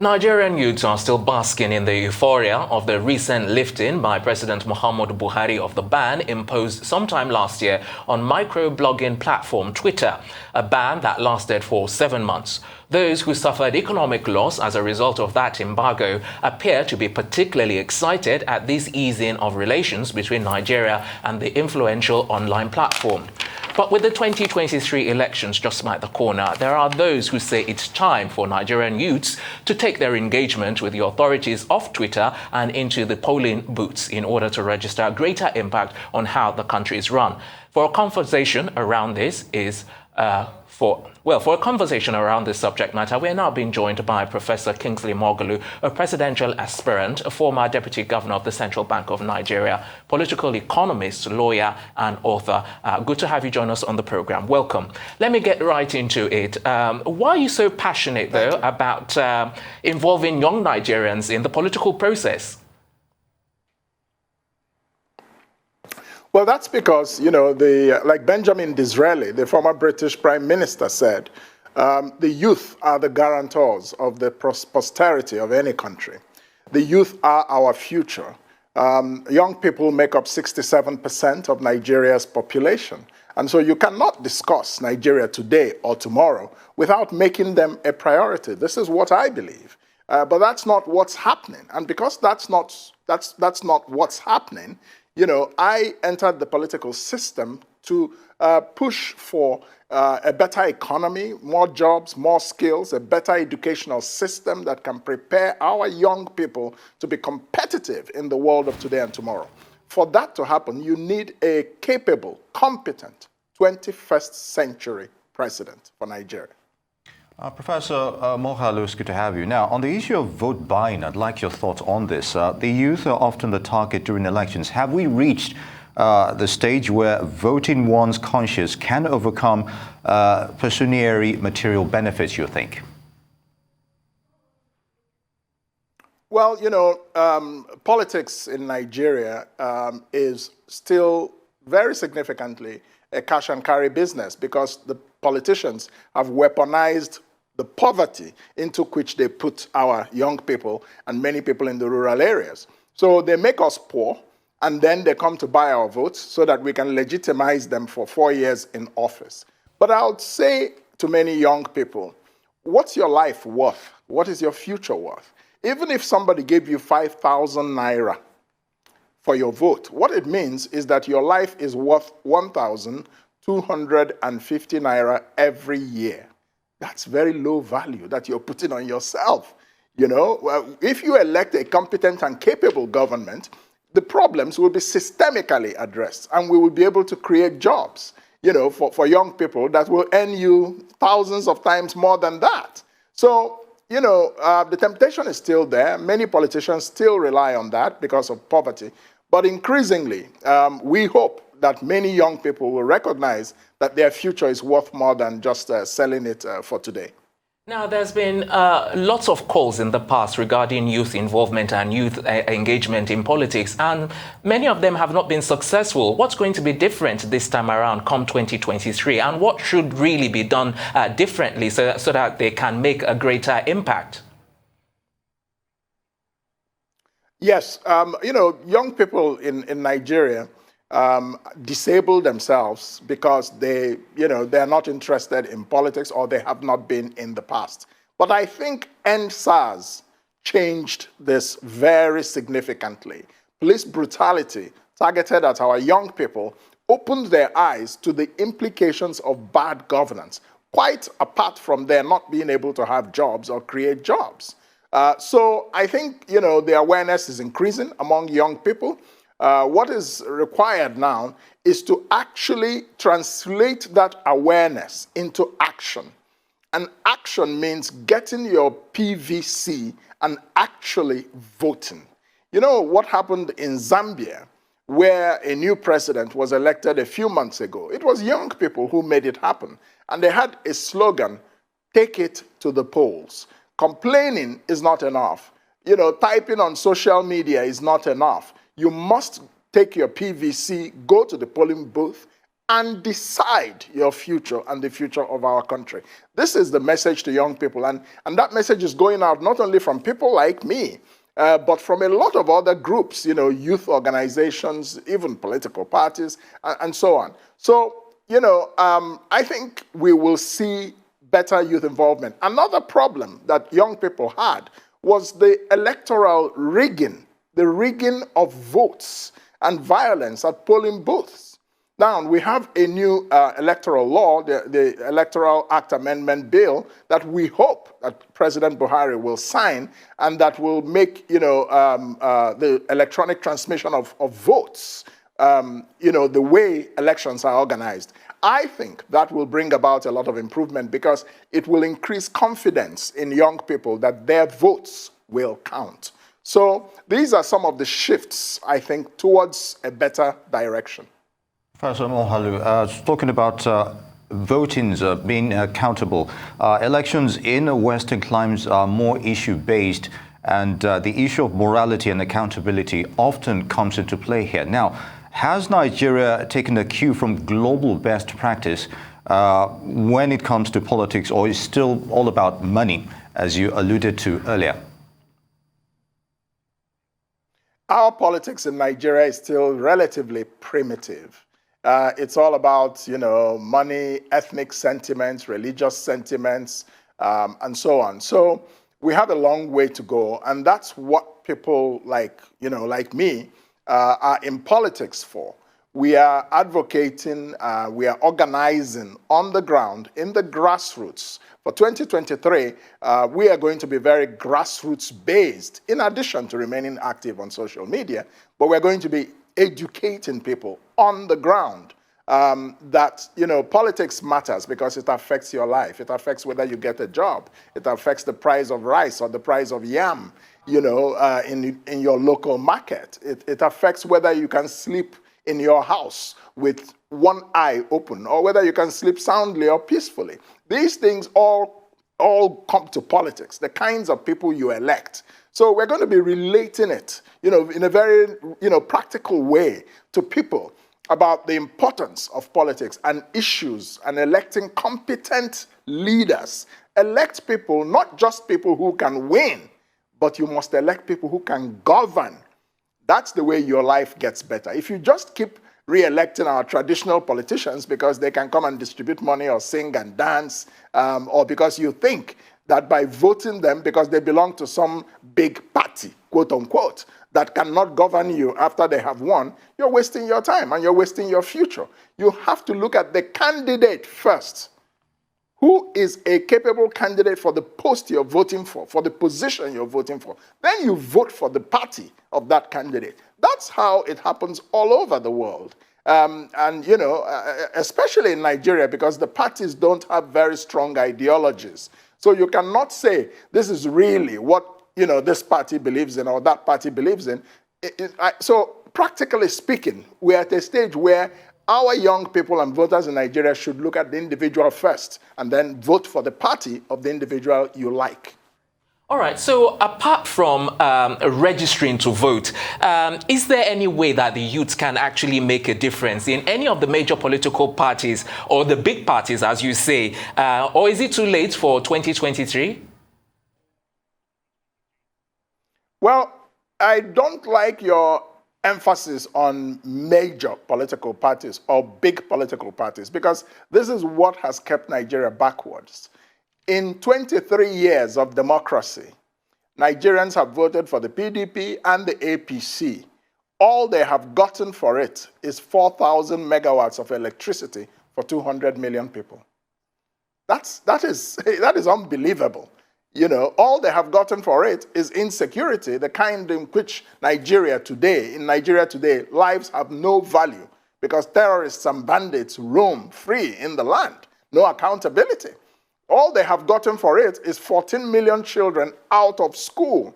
Nigerian youths are still basking in the euphoria of the recent lifting by President Muhammadu Buhari of the ban imposed sometime last year on microblogging platform Twitter, a ban that lasted for 7 months. Those who suffered economic loss as a result of that embargo appear to be particularly excited at this easing of relations between Nigeria and the influential online platform. But with the 2023 elections just around the corner, there are those who say it's time for Nigerian youths to take their engagement with the authorities off Twitter and into the polling booths in order to register a greater impact on how the country is run. For a conversation around this subject matter, we are now being joined by Professor Kingsley Moghalu, a presidential aspirant, a former deputy governor of the Central Bank of Nigeria, political economist, lawyer, and author. Good to have you join us on the program. Welcome. Let me get right into it. Why are you so passionate, though, about involving young Nigerians in the political process? Well, that's because, like Benjamin Disraeli, the former British Prime Minister, said, the youth are the guarantors of the posterity of any country. The youth are our future. Young people make up 67% of Nigeria's population. And so you cannot discuss Nigeria today or tomorrow without making them a priority. This is what I believe. But that's not what's happening. And because that's not what's happening, I entered the political system to push for a better economy, more jobs, more skills, a better educational system that can prepare our young people to be competitive in the world of today and tomorrow. For that to happen, you need a capable, competent 21st century president for Nigeria. Professor Moghalu, it's good to have you. Now, on the issue of vote buying, I'd like your thoughts on this. The youth are often the target during elections. Have we reached the stage where voting one's conscience can overcome pecuniary material benefits, you think? Well, politics in Nigeria is still very significantly a cash and carry business because the politicians have weaponized the poverty into which they put our young people and many people in the rural areas. So they make us poor, and then they come to buy our votes so that we can legitimize them for 4 years in office. But I would say to many young people, what's your life worth? What is your future worth? Even if somebody gave you 5,000 naira for your vote, what it means is that your life is worth 1,250 naira every year. That's very low value that you're putting on yourself. If you elect a competent and capable government, the problems will be systemically addressed, and we will be able to create jobs, for young people that will earn you thousands of times more than that. So, the temptation is still there. Many politicians still rely on that because of poverty. But increasingly, we hope that many young people will recognize that their future is worth more than just selling it for today. Now, there's been lots of calls in the past regarding youth involvement and youth engagement in politics, and many of them have not been successful. What's going to be different this time around come 2023, and what should really be done differently so that they can make a greater impact? Yes, young people in Nigeria disable themselves because they are not interested in politics or they have not been in the past. But I think EndSars changed this very significantly. Police brutality targeted at our young people opened their eyes to the implications of bad governance, quite apart from their not being able to have jobs or create jobs. So I think, the awareness is increasing among young people. What is required now is to actually translate that awareness into action. And action means getting your PVC and actually voting. What happened in Zambia, where a new president was elected a few months ago? It was young people who made it happen. And they had a slogan, "Take it to the polls." Complaining is not enough. Typing on social media is not enough. You must take your PVC, go to the polling booth, and decide your future and the future of our country. This is the message to young people, and that message is going out not only from people like me, but from a lot of other groups, youth organizations, even political parties, and so on. So, I think we will see better youth involvement. Another problem that young people had was the electoral rigging, the rigging of votes and violence at polling booths. Now, we have a new electoral law, the Electoral Act Amendment Bill, that we hope that President Buhari will sign, and that will make, the electronic transmission of votes, the way elections are organized. I think that will bring about a lot of improvement because it will increase confidence in young people that their votes will count. So these are some of the shifts, I think, towards a better direction. Professor Moghalu, talking about votings being accountable, elections in Western climes are more issue-based, and the issue of morality and accountability often comes into play here. Now, has Nigeria taken a cue from global best practice when it comes to politics, or is still all about money, as you alluded to earlier? Our politics in Nigeria is still relatively primitive. It's all about, money, ethnic sentiments, religious sentiments, and so on. So we have a long way to go, and that's what people like me, are in politics for. We are advocating, we are organizing on the ground, in the grassroots. For 2023, we are going to be very grassroots-based, in addition to remaining active on social media, but we're going to be educating people on the ground that, politics matters because it affects your life. It affects whether you get a job. It affects the price of rice or the price of yam, in your local market. It affects whether you can sleep in your house with one eye open or whether you can sleep soundly or peacefully. These things all come to politics, the kinds of people you elect. So we're going to be relating it, in a very, practical way to people about the importance of politics and issues and electing competent leaders. Elect people, not just people who can win, but you must elect people who can govern. That's the way your life gets better. If you just keep re-electing our traditional politicians because they can come and distribute money or sing and dance, or because you think that by voting them because they belong to some big party, quote unquote, that cannot govern you after they have won, you're wasting your time and you're wasting your future. You have to look at the candidate first. Who is a capable candidate for the post you're voting for the position you're voting for? Then you vote for the party of that candidate. That's how it happens all over the world. Especially in Nigeria, because the parties don't have very strong ideologies. So you cannot say this is really what this party believes in or that party believes in. So practically speaking, we're at a stage where our young people and voters in Nigeria should look at the individual first and then vote for the party of the individual you like. All right, so apart from registering to vote, is there any way that the youth can actually make a difference in any of the major political parties or the big parties, as you say, or is it too late for 2023? Well, I don't like your emphasis on major political parties or big political parties because this is what has kept Nigeria backwards. In 23 years of democracy, Nigerians have voted for the PDP and the APC. All they have gotten for it is 4,000 megawatts of electricity for 200 million people. That is unbelievable. All they have gotten for it is insecurity, the kind in which in Nigeria today, lives have no value because terrorists and bandits roam free in the land. No accountability. All they have gotten for it is 14 million children out of school.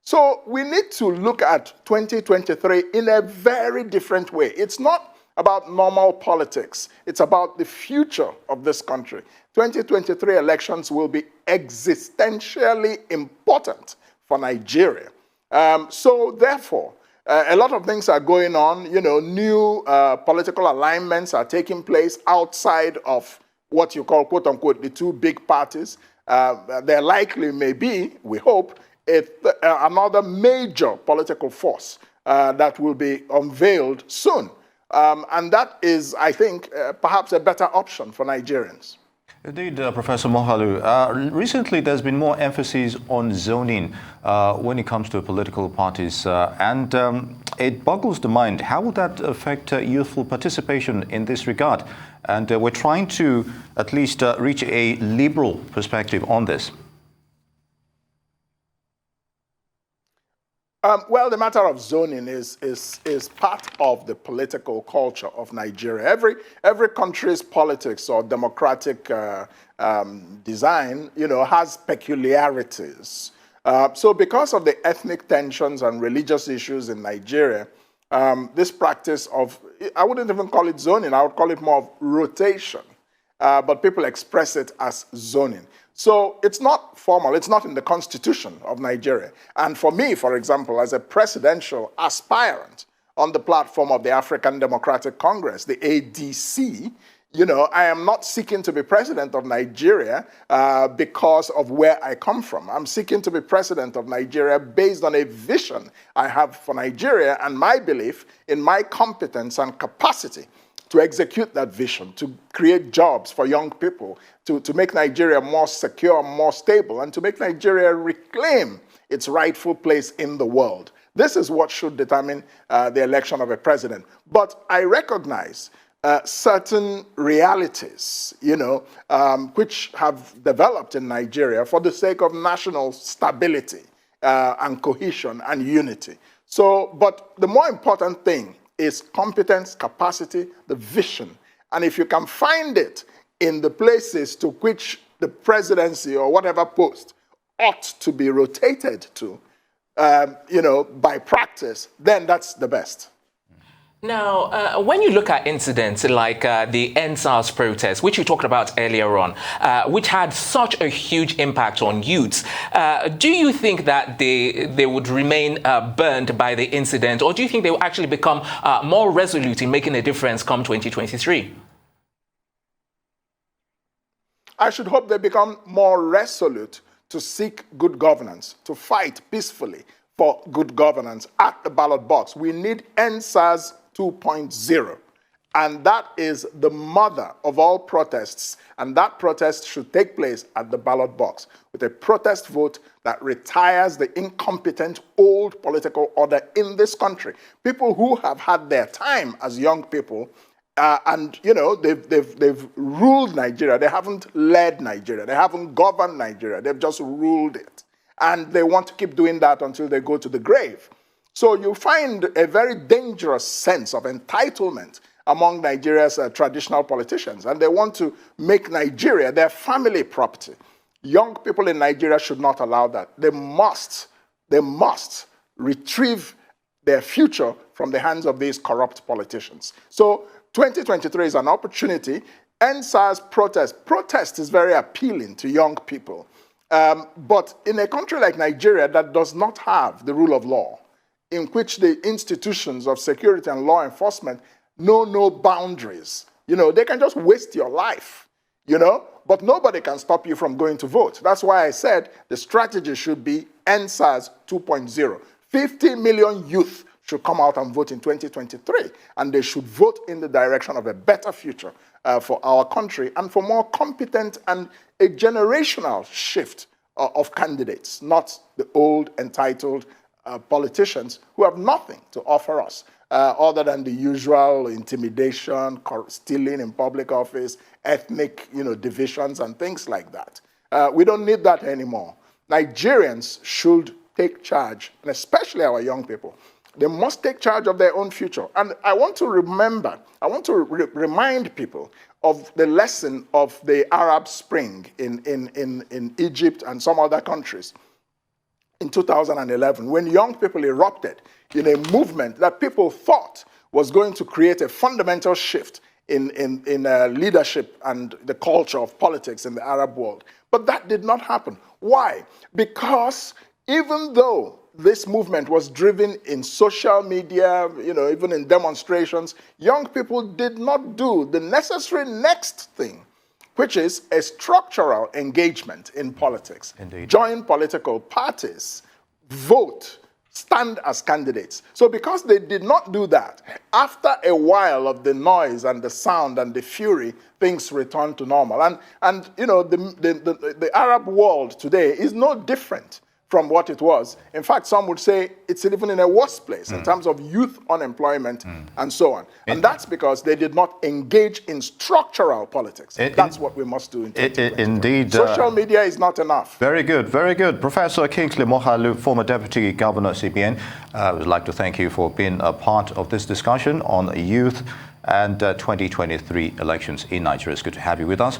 So we need to look at 2023 in a very different way. It's not about normal politics. It's about the future of this country. 2023 elections will be existentially important for Nigeria. So therefore, A lot of things are going on. You know, new political alignments are taking place outside of what you call, quote unquote, the two big parties. There likely may be, we hope, another major political force that will be unveiled soon. And that is, I think, perhaps a better option for Nigerians. Indeed, Professor Moghalu. Recently, there's been more emphasis on zoning when it comes to political parties, and it boggles the mind. How would that affect youthful participation in this regard? And we're trying to at least reach a liberal perspective on this. Well, the matter of zoning is part of the political culture of Nigeria. Every country's politics or democratic design, you know, has peculiarities. So because of the ethnic tensions and religious issues in Nigeria, this practice of, I wouldn't even call it zoning, I would call it more of rotation. But people express it as zoning. So it's not formal, it's not in the constitution of Nigeria. And for me, for example, as a presidential aspirant on the platform of the African Democratic Congress, the ADC, you know, I am not seeking to be president of Nigeria because of where I come from. I'm seeking to be president of Nigeria based on a vision I have for Nigeria and my belief in my competence and capacity to execute that vision, to create jobs for young people, to make Nigeria more secure, more stable, and to make Nigeria reclaim its rightful place in the world. This is what should determine the election of a president. But I recognize certain realities, you know, which have developed in Nigeria for the sake of national stability and cohesion and unity. So, but the more important thing is competence, capacity, the vision. And if you can find it in the places to which the presidency or whatever post ought to be rotated to, you know, by practice, then that's the best. Now, when you look at incidents like the EndSars protest, which you talked about earlier on, which had such a huge impact on youths, do you think that they would remain burned by the incident, or do you think they will actually become more resolute in making a difference come 2023? I should hope they become more resolute to seek good governance, to fight peacefully for good governance at the ballot box. We need EndSars 2.0. And that is the mother of all protests. And that protest should take place at the ballot box with a protest vote that retires the incompetent old political order in this country. People who have had their time as young people and, you know, they've ruled Nigeria. They haven't led Nigeria. They haven't governed Nigeria. They've just ruled it. And they want to keep doing that until they go to the grave. So you find a very dangerous sense of entitlement among Nigeria's traditional politicians, and they want to make Nigeria their family property. Young people in Nigeria should not allow that. They must retrieve their future from the hands of these corrupt politicians. So 2023 is an opportunity. EndSars protest is very appealing to young people. But in a country like Nigeria that does not have the rule of law, in which the institutions of security and law enforcement know no boundaries. You know, they can just waste your life, you know, but nobody can stop you from going to vote. That's why I said the strategy should be EndSars 2.0. 50 million youth should come out and vote in 2023, and they should vote in the direction of a better future for our country and for more competent and a generational shift of candidates, not the old entitled politicians who have nothing to offer us other than the usual intimidation, stealing in public office, ethnic, you know, divisions and things like that. We don't need that anymore. Nigerians should take charge, and especially our young people. They must take charge of their own future. And I want to remind people of the lesson of the Arab Spring in Egypt and some other countries. In 2011, when young people erupted in a movement that people thought was going to create a fundamental shift in leadership and the culture of politics in the Arab world. But that did not happen. Why? Because even though this movement was driven in social media, even in demonstrations, young people did not do the necessary next thing, which is a structural engagement in politics. Indeed. Join political parties, vote, stand as candidates. So because they did not do that, after a while of the noise and the sound and the fury, things returned to normal. And the Arab world today is no different from what it was. In fact, some would say it's even in a worse place in terms of youth unemployment and so on. And that's because they did not engage in structural politics. That's what we must do in 2024. Indeed. Social media is not enough. Very good, very good. Professor Kingsley Moghalu, former Deputy Governor CBN, I would like to thank you for being a part of this discussion on youth and 2023 elections in Nigeria. It's good to have you with us.